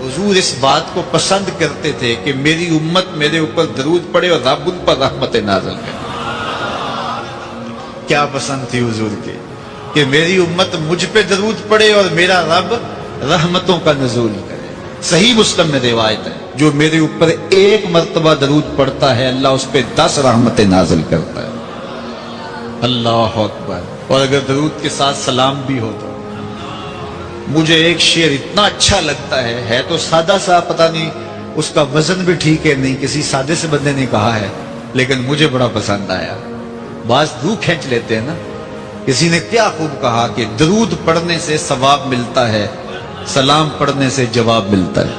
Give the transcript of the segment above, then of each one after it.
حضور اس بات کو پسند کرتے تھے کہ میری امت میرے اوپر درود پڑے اور رب ان پر رحمت نازل کرے۔ کیا پسند تھی حضور کی کہ میری امت مجھ پہ درود پڑے اور میرا رب رحمتوں کا نزول کرے۔ صحیح مسلم میں روایت ہے، جو میرے اوپر ایک مرتبہ درود پڑتا ہے اللہ اس پہ 10 رحمتیں نازل کرتا ہے۔ اللہ اکبر۔ اور اگر درود کے ساتھ سلام بھی ہو تو مجھے ایک شعر اتنا اچھا لگتا ہے تو سادہ سا، پتہ نہیں اس کا وزن بھی ٹھیک ہے نہیں، کسی سادے سے بندے نے کہا ہے، لیکن مجھے بڑا پسند آیا۔ بعض روح کھینچ لیتے ہیں نا۔ کسی نے کیا خوب کہا کہ درود پڑھنے سے ثواب ملتا ہے، سلام پڑھنے سے جواب ملتا ہے۔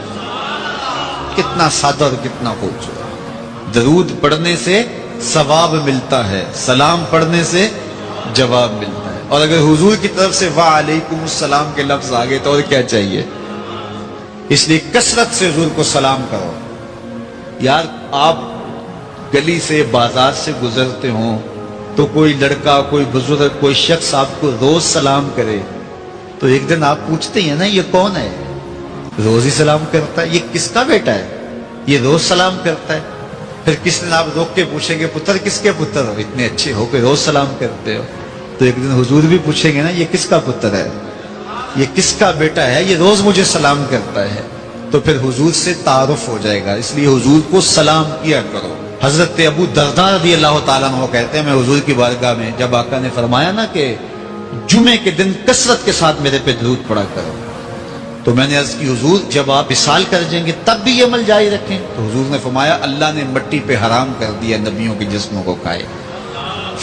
کتنا سادہ اور کتنا خوبصورت۔ درود پڑھنے سے ثواب ملتا ہے، سلام پڑھنے سے جواب ملتا ہے۔ اور اگر حضور کی طرف سے وعلیکم السلام کے لفظ آگے تو اور کیا چاہیے؟ اس لیے کثرت سے حضور کو سلام کرو۔ یار آپ گلی سے بازار سے گزرتے ہوں تو کوئی لڑکا، کوئی بزرگ، کوئی شخص آپ کو روز سلام کرے تو ایک دن آپ پوچھتے ہیں نا یہ کون ہے؟ روز ہی سلام کرتا ہے، یہ کس کا بیٹا ہے؟ یہ روز سلام کرتا ہے۔ پھر کس دن آپ روک کے پوچھیں گے پتر کس کے پتر ہو؟ اتنے اچھے ہو کہ روز سلام کرتے ہو۔ تو ایک دن حضور بھی پوچھیں گے نا یہ کس کا پتر ہے، یہ کس کا بیٹا ہے، یہ روز مجھے سلام کرتا ہے۔ تو پھر حضور سے تعارف ہو جائے گا۔ اس لیے حضور کو سلام کیا کرو۔ حضرت ابو درداء رضی اللہ تعالیٰ عنہ کہتے ہیں میں حضور کی بارگاہ میں جب آقا نے فرمایا نا کہ جمعے کے دن کثرت کے ساتھ میرے پہ درود پڑا کرو، تو میں نے عرض کی حضور جب آپ وصال کر جائیں گے تب بھی یہ عمل جاری رکھیں؟ تو حضور نے فرمایا اللہ نے مٹی پہ حرام کر دیا نبیوں کے جسموں کو کھائے۔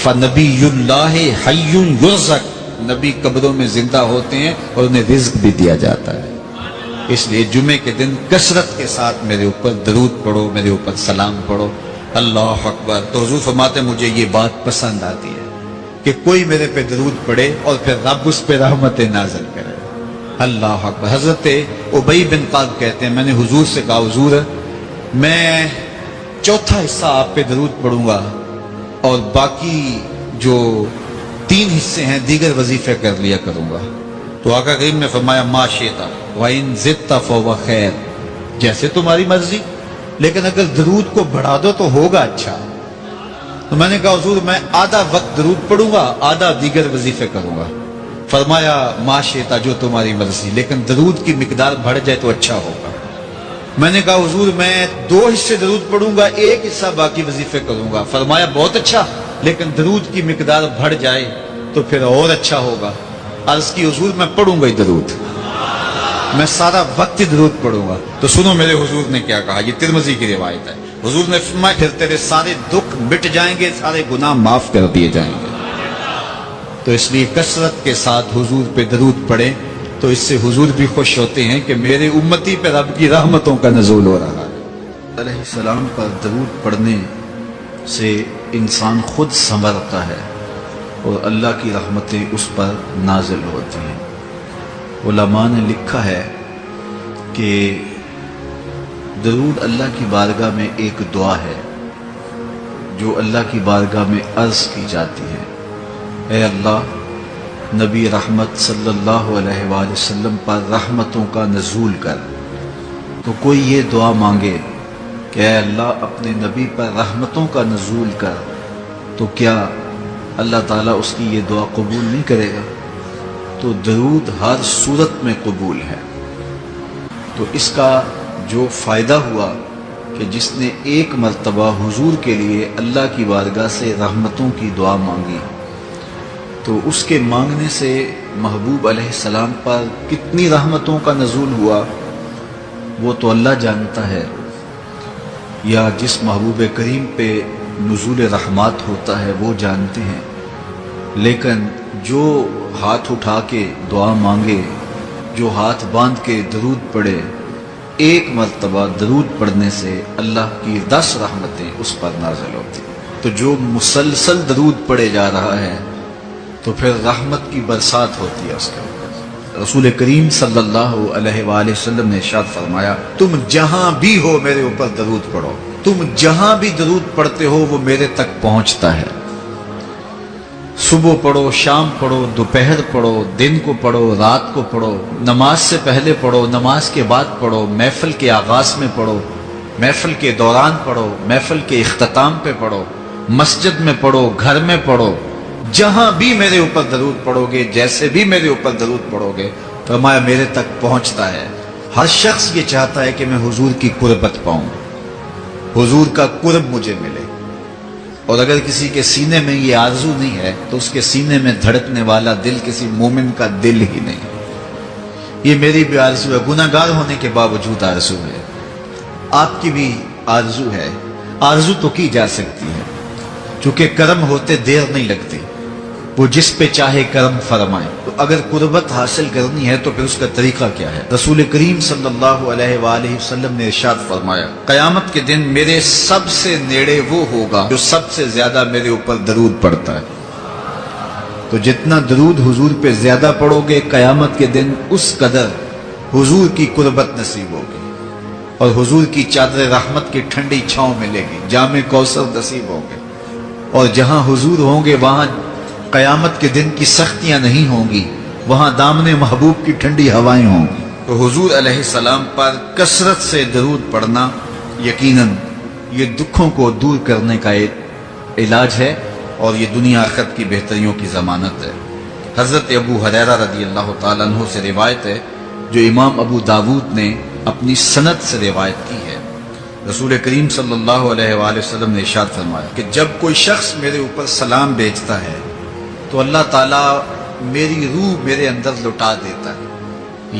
فَنَبِيُّ اللَّهِ حَيٌّ يُرْزَقُ، نبی قبروں میں زندہ ہوتے ہیں اور انہیں رزق بھی دیا جاتا ہے۔ اس لیے جمعے کے دن کثرت کے ساتھ میرے اوپر درود پڑھو، میرے اوپر سلام پڑھو۔ اللہ اکبر۔ تو حضور فرماتے مجھے یہ بات پسند آتی ہے کہ کوئی میرے پہ درود پڑے اور پھر رب اس پہ رحمت نازل کرے۔ اللہ اکبر۔ حضرت ابی بن کعب کہتے ہیں میں نے حضور سے کہا حضور میں چوتھا حصہ آپ پہ درود پڑھوں گا اور باقی جو 3 حصے ہیں دیگر وظیفے کر لیا کروں گا۔ تو آقا کریم نے فرمایا ما شئت وَإِن زِدْتَ فَهُوَ خَيْرٌ، جیسے تمہاری مرضی، لیکن اگر درود کو بڑھا دو تو ہوگا اچھا۔ تو میں نے کہا حضور میں آدھا وقت درود پڑھوں گا، آدھا دیگر وظیفے کروں گا۔ فرمایا ما شئت، جو تمہاری مرضی، لیکن درود کی مقدار بڑھ جائے تو اچھا ہوگا۔ میں نے کہا حضور میں 2 حصے درود پڑھوں گا، 1 حصہ باقی وظیفے کروں گا۔ فرمایا بہت اچھا، لیکن درود کی مقدار بڑھ جائے تو پھر اور اچھا ہوگا۔ عرض کی حضور میں پڑھوں گا ہی درود، میں سارا وقت ہی درود پڑھوں گا۔ تو سنو میرے حضور نے کیا کہا، یہ ترمذی کی روایت ہے۔ حضور نے فرمایا پھر تیرے سارے دکھ مٹ جائیں گے، سارے گناہ معاف کر دیے جائیں گے۔ تو اس لیے کثرت کے ساتھ حضور پہ درود پڑھیں تو اس سے حضور بھی خوش ہوتے ہیں کہ میرے امتی پہ رب کی رحمتوں کا نزول ہو رہا ہے۔ علیہ السلام پر درود پڑھنے سے انسان خود سنورتا ہے اور اللہ کی رحمتیں اس پر نازل ہوتی ہیں۔ علماء نے لکھا ہے کہ درود اللہ کی بارگاہ میں ایک دعا ہے جو اللہ کی بارگاہ میں عرض کی جاتی ہے، اے اللہ نبی رحمت صلی اللہ علیہ وآلہ وسلم پر رحمتوں کا نزول کر۔ تو کوئی یہ دعا مانگے کہ اے اللہ اپنے نبی پر رحمتوں کا نزول کر، تو کیا اللہ تعالیٰ اس کی یہ دعا قبول نہیں کرے گا؟ تو درود ہر صورت میں قبول ہے۔ تو اس کا جو فائدہ ہوا کہ جس نے 1 مرتبہ حضور کے لیے اللہ کی بارگاہ سے رحمتوں کی دعا مانگی تو اس کے مانگنے سے محبوب علیہ السلام پر کتنی رحمتوں کا نزول ہوا وہ تو اللہ جانتا ہے، یا جس محبوب کریم پہ نزول رحمات ہوتا ہے وہ جانتے ہیں، لیکن جو ہاتھ اٹھا کے دعا مانگے، جو ہاتھ باندھ کے درود پڑھے، 1 مرتبہ درود پڑھنے سے اللہ کی 10 رحمتیں اس پر نازل ہوتی۔ تو جو مسلسل درود پڑھے جا رہا ہے تو پھر رحمت کی برسات ہوتی ہے اس کے اوپر۔ رسول کریم صلی اللہ علیہ وآلہ وسلم نے ارشاد فرمایا تم جہاں بھی ہو میرے اوپر درود پڑھو، تم جہاں بھی درود پڑھتے ہو وہ میرے تک پہنچتا ہے۔ صبح پڑھو، شام پڑھو، دوپہر پڑھو، دن کو پڑھو، رات کو پڑھو، نماز سے پہلے پڑھو، نماز کے بعد پڑھو، محفل کے آغاز میں پڑھو، محفل کے دوران پڑھو، محفل کے اختتام پہ پڑھو، مسجد میں پڑھو، گھر میں پڑھو، جہاں بھی میرے اوپر درود پڑھو گے، جیسے بھی میرے اوپر درود پڑھو گے، فرمایا میرے تک پہنچتا ہے۔ ہر شخص یہ چاہتا ہے کہ میں حضور کی قربت پاؤں، حضور کا قرب مجھے ملے، اور اگر کسی کے سینے میں یہ آرزو نہیں ہے تو اس کے سینے میں دھڑکنے والا دل کسی مومن کا دل ہی نہیں۔ یہ میری بھی آرزو ہے، گناہ گار ہونے کے باوجود آرزو ہے، آپ کی بھی آرزو ہے۔ آرزو تو کی جا سکتی ہے، چونکہ کرم ہوتے دیر نہیں لگتی، وہ جس پہ چاہے کرم فرمائے۔ تو اگر قربت حاصل کرنی ہے تو پھر اس کا طریقہ کیا ہے؟ رسول کریم صلی اللہ علیہ وآلہ وسلم نے ارشاد فرمایا، قیامت کے دن میرے سب سے نیڑے وہ ہوگا جو سب سے زیادہ میرے اوپر درود پڑتا ہے۔ تو جتنا درود حضور پہ زیادہ پڑھو گے، قیامت کے دن اس قدر حضور کی قربت نصیب ہوگی، اور حضور کی چادر رحمت کی ٹھنڈی چھاؤں ملے گی، جام کوثر نصیب ہوں گے، اور جہاں حضور ہوں گے وہاں قیامت کے دن کی سختیاں نہیں ہوں گی، وہاں دامن محبوب کی ٹھنڈی ہوائیں ہوں گی۔ تو حضور علیہ السلام پر کثرت سے درود پڑھنا یقیناً یہ دکھوں کو دور کرنے کا ایک علاج ہے، اور یہ دنیا آخرت کی بہتریوں کی ضمانت ہے۔ حضرت ابو ہریرہ رضی اللہ تعالیٰ عنہ سے روایت ہے، جو امام ابو داود نے اپنی سند سے روایت کی ہے۔ رسول کریم صلی اللہ علیہ وآلہ وسلم نے ارشاد فرمایا کہ جب کوئی شخص میرے اوپر سلام بھیجتا ہے تو اللہ تعالیٰ میری روح میرے اندر لٹا دیتا ہے،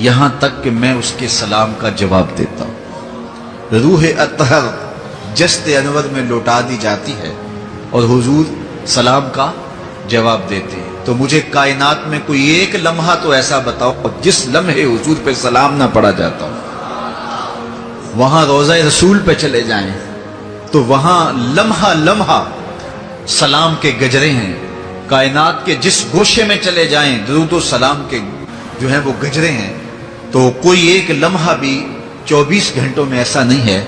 یہاں تک کہ میں اس کے سلام کا جواب دیتا ہوں۔ روح اطہر جسد انور میں لوٹا دی جاتی ہے اور حضور سلام کا جواب دیتے ہیں۔ تو مجھے کائنات میں کوئی ایک لمحہ تو ایسا بتاؤ جس لمحے حضور پہ سلام نہ پڑا جاتا ہو۔ وہاں روضہ رسول پہ چلے جائیں تو وہاں لمحہ لمحہ سلام کے گجرے ہیں، کائنات کے جس گوشے میں چلے جائیں درود و سلام کے جو ہیں وہ گجرے ہیں۔ تو کوئی ایک لمحہ بھی 24 گھنٹوں میں ایسا نہیں ہے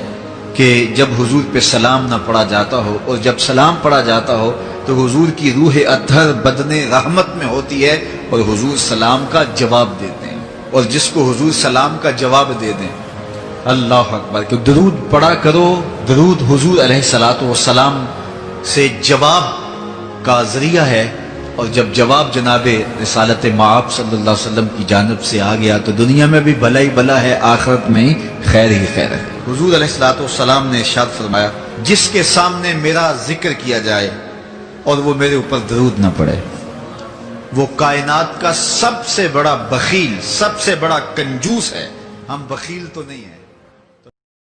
کہ جب حضور پہ سلام نہ پڑا جاتا ہو، اور جب سلام پڑا جاتا ہو تو حضور کی روح اطہر بدن رحمت میں ہوتی ہے اور حضور سلام کا جواب دیتے ہیں، اور جس کو حضور سلام کا جواب دے دیں، اللہ اکبر، کہ درود پڑھا کرو۔ درود حضور علیہ الصلوۃ والسلام سے جواب کا ذریعہ ہے، اور جب جواب جناب رسالت مآب صلی اللہ علیہ وسلم کی جانب سے آ گیا تو دنیا میں بھی بھلا ہی بھلا ہے، آخرت میں خیر ہی خیر ہے۔ حضور علیہ الصلوۃ والسلام نے ارشاد فرمایا، جس کے سامنے میرا ذکر کیا جائے اور وہ میرے اوپر درود نہ پڑے، وہ کائنات کا سب سے بڑا بخیل، سب سے بڑا کنجوس ہے۔ ہم بخیل تو نہیں ہیں۔